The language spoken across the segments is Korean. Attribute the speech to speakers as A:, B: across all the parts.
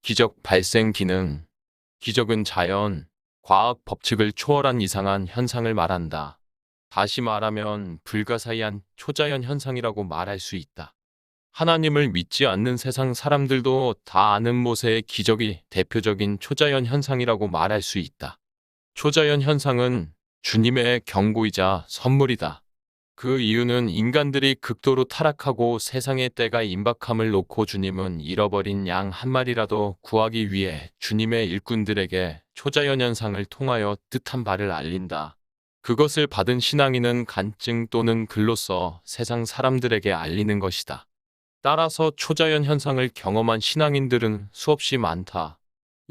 A: 기적 발생 기능. 기적은 자연, 과학 법칙을 초월한 이상한 현상을 말한다. 다시 말하면 불가사의한 초자연 현상이라고 말할 수 있다. 하나님을 믿지 않는 세상 사람들도 다 아는 모세의 기적이 대표적인 초자연 현상이라고 말할 수 있다. 초자연 현상은 주님의 경고이자 선물이다. 그 이유는 인간들이 극도로 타락하고 세상의 때가 임박함을 놓고 주님은 잃어버린 양 한 마리라도 구하기 위해 주님의 일꾼들에게 초자연 현상을 통하여 뜻한 바를 알린다. 그것을 받은 신앙인은 간증 또는 글로써 세상 사람들에게 알리는 것이다. 따라서 초자연 현상을 경험한 신앙인들은 수없이 많다.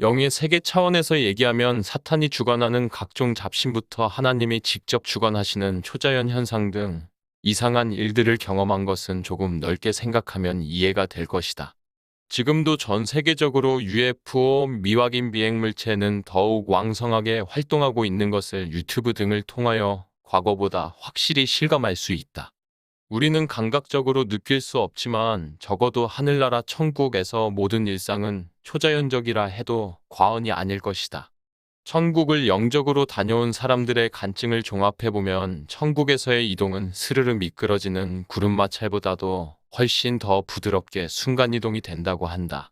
A: 영의 세계 차원에서 얘기하면 사탄이 주관하는 각종 잡신부터 하나님이 직접 주관하시는 초자연 현상 등 이상한 일들을 경험한 것은 조금 넓게 생각하면 이해가 될 것이다. 지금도 전 세계적으로 UFO 미확인 비행물체는 더욱 왕성하게 활동하고 있는 것을 유튜브 등을 통하여 과거보다 확실히 실감할 수 있다. 우리는 감각적으로 느낄 수 없지만 적어도 하늘나라 천국에서 모든 일상은 초자연적이라 해도 과언이 아닐 것이다. 천국을 영적으로 다녀온 사람들의 간증을 종합해보면 천국에서의 이동은 스르르 미끄러지는 구름마찰보다도 훨씬 더 부드럽게 순간이동이 된다고 한다.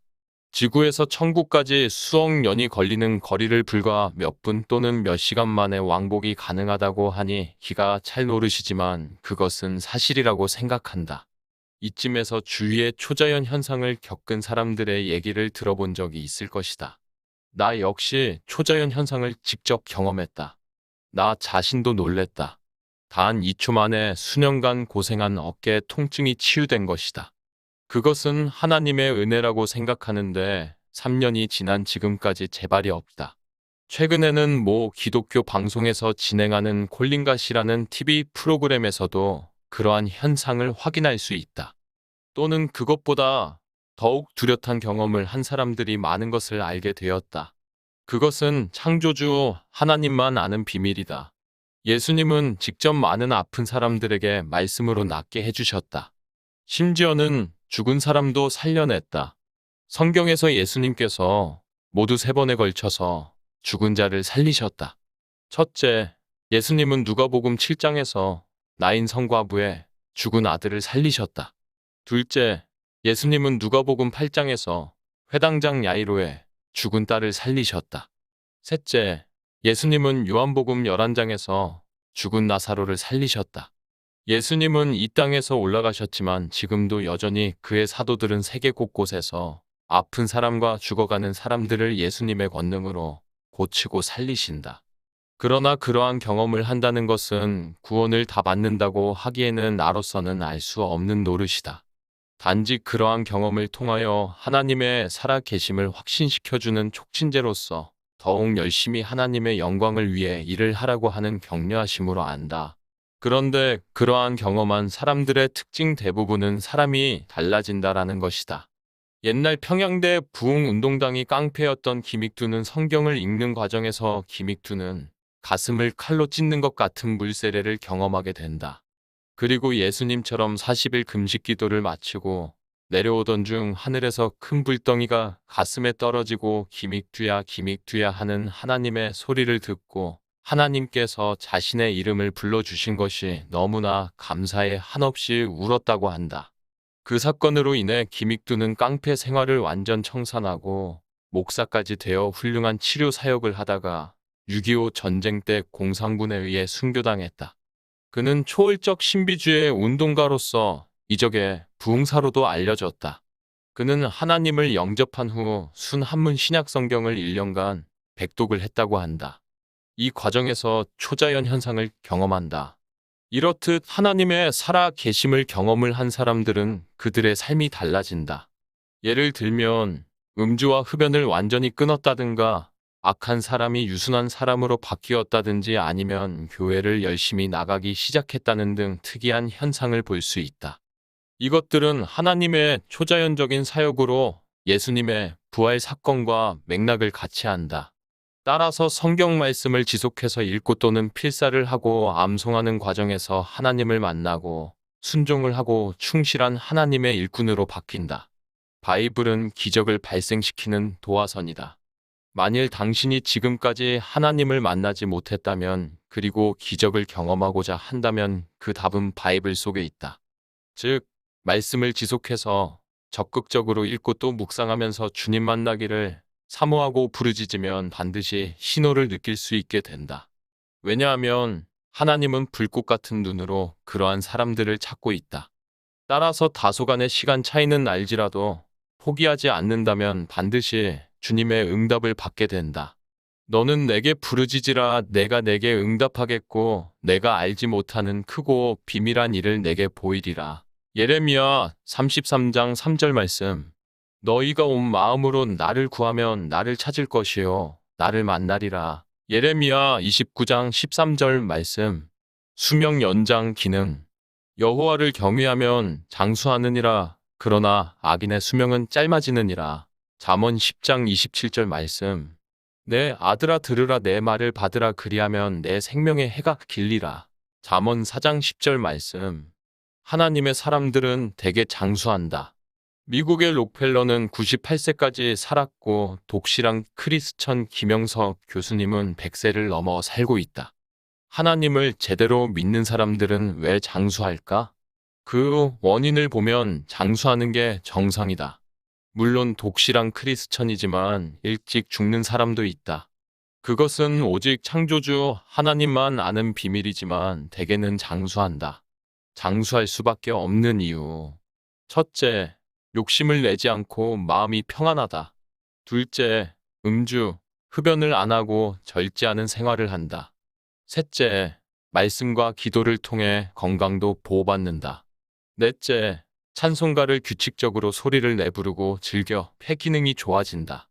A: 지구에서 천국까지 수억 년이 걸리는 거리를 불과 몇 분 또는 몇 시간 만에 왕복이 가능하다고 하니 기가 찰 노릇이지만 그것은 사실이라고 생각한다. 이쯤에서 주위의 초자연 현상을 겪은 사람들의 얘기를 들어본 적이 있을 것이다. 나 역시 초자연 현상을 직접 경험했다. 나 자신도 놀랬다. 단 2초 만에 수년간 고생한 어깨 통증이 치유된 것이다. 그것은 하나님의 은혜라고 생각하는데 3년이 지난 지금까지 재발이 없다. 최근에는 모 기독교 방송에서 진행하는 콜린갓이라는 TV 프로그램에서도 그러한 현상을 확인할 수 있다. 또는 그것보다 더욱 뚜렷한 경험을 한 사람들이 많은 것을 알게 되었다. 그것은 창조주 하나님만 아는 비밀이다. 예수님은 직접 많은 아픈 사람들에게 말씀으로 낫게 해주셨다. 심지어는 죽은 사람도 살려냈다. 성경에서 예수님께서 모두 3번에 걸쳐서 죽은 자를 살리셨다. 첫째, 예수님은 누가복음 7장에서 나인 성과부의 죽은 아들을 살리셨다. 둘째, 예수님은 누가복음 8장에서 회당장 야이로의 죽은 딸을 살리셨다. 셋째, 예수님은 요한복음 11장에서 죽은 나사로를 살리셨다. 예수님은 이 땅에서 올라가셨지만 지금도 여전히 그의 사도들은 세계 곳곳에서 아픈 사람과 죽어가는 사람들을 예수님의 권능으로 고치고 살리신다. 그러나 그러한 경험을 한다는 것은 구원을 다 받는다고 하기에는 나로서는 알 수 없는 노릇이다. 단지 그러한 경험을 통하여 하나님의 살아계심을 확신시켜주는 촉진제로서 더욱 열심히 하나님의 영광을 위해 일을 하라고 하는 격려하심으로 안다. 그런데 그러한 경험한 사람들의 특징 대부분은 사람이 달라진다라는 것이다. 옛날 평양대 부흥운동당이 깡패였던 김익두는 성경을 읽는 과정에서 김익두는 가슴을 칼로 찢는 것 같은 물세례를 경험하게 된다. 그리고 예수님처럼 40일 금식 기도를 마치고 내려오던 중 하늘에서 큰 불덩이가 가슴에 떨어지고 김익두야 김익두야 하는 하나님의 소리를 듣고 하나님께서 자신의 이름을 불러주신 것이 너무나 감사해 한없이 울었다고 한다. 그 사건으로 인해 김익두는 깡패 생활을 완전 청산하고 목사까지 되어 훌륭한 치료 사역을 하다가 6.25 전쟁 때 공산군에 의해 순교당했다. 그는 초월적 신비주의 운동가로서 이적의 부흥사로도 알려졌다. 그는 하나님을 영접한 후 순 한문 신약 성경을 1년간 백독을 했다고 한다. 이 과정에서 초자연 현상을 경험한다. 이렇듯 하나님의 살아 계심을 경험을 한 사람들은 그들의 삶이 달라진다. 예를 들면 음주와 흡연을 완전히 끊었다든가 악한 사람이 유순한 사람으로 바뀌었다든지 아니면 교회를 열심히 나가기 시작했다는 등 특이한 현상을 볼 수 있다. 이것들은 하나님의 초자연적인 사역으로 예수님의 부활 사건과 맥락을 같이 한다. 따라서 성경 말씀을 지속해서 읽고 또는 필사를 하고 암송하는 과정에서 하나님을 만나고 순종을 하고 충실한 하나님의 일꾼으로 바뀐다. 바이블은 기적을 발생시키는 도화선이다. 만일 당신이 지금까지 하나님을 만나지 못했다면, 그리고 기적을 경험하고자 한다면 그 답은 바이블 속에 있다. 즉, 말씀을 지속해서 적극적으로 읽고 또 묵상하면서 주님 만나기를 사모하고 부르짖으면 반드시 신호를 느낄 수 있게 된다. 왜냐하면 하나님은 불꽃 같은 눈으로 그러한 사람들을 찾고 있다. 따라서 다소간의 시간 차이는 알지라도 포기하지 않는다면 반드시 주님의 응답을 받게 된다. 너는 내게 부르짖으라 내가 내게 응답하겠고 내가 알지 못하는 크고 비밀한 일을 내게 보이리라. 예레미야 33장 3절 말씀. 너희가 온 마음으로 나를 구하면 나를 찾을 것이요 나를 만나리라. 예레미야 29장 13절 말씀. 수명 연장 기능. 여호와를 경외하면 장수하느니라. 그러나 악인의 수명은 짧아지느니라. 잠언 10장 27절 말씀. 내 아들아 들으라 내 말을 받으라 그리하면 내 생명의 해가 길리라. 잠언 4장 10절 말씀. 하나님의 사람들은 대개 장수한다. 미국의 록펠러는 98세까지 살았고 독실한 크리스천 김영석 교수님은 100세를 넘어 살고 있다. 하나님을 제대로 믿는 사람들은 왜 장수할까? 그 원인을 보면 장수하는 게 정상이다. 물론 독실한 크리스천이지만 일찍 죽는 사람도 있다. 그것은 오직 창조주 하나님만 아는 비밀이지만 대개는 장수한다. 장수할 수밖에 없는 이유. 첫째, 욕심을 내지 않고 마음이 평안하다. 둘째, 음주, 흡연을 안 하고 절제하는 생활을 한다. 셋째, 말씀과 기도를 통해 건강도 보호받는다. 넷째, 찬송가를 규칙적으로 소리를 내부르고 즐겨 폐 기능이 좋아진다.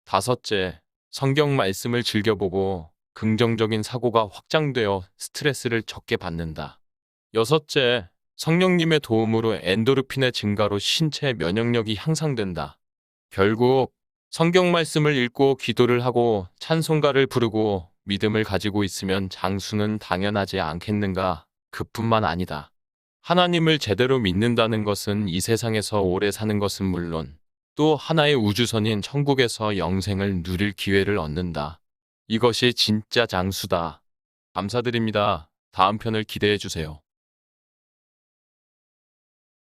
A: 다섯째, 성경 말씀을 즐겨보고 긍정적인 사고가 확장되어 스트레스를 적게 받는다. 여섯째, 성령님의 도움으로 엔도르핀의 증가로 신체 면역력이 향상된다. 결국 성경 말씀을 읽고 기도를 하고 찬송가를 부르고 믿음을 가지고 있으면 장수는 당연하지 않겠는가? 그뿐만 아니다. 하나님을 제대로 믿는다는 것은 이 세상에서 오래 사는 것은 물론 또 하나의 우주선인 천국에서 영생을 누릴 기회를 얻는다. 이것이 진짜 장수다. 감사드립니다. 다음 편을 기대해 주세요.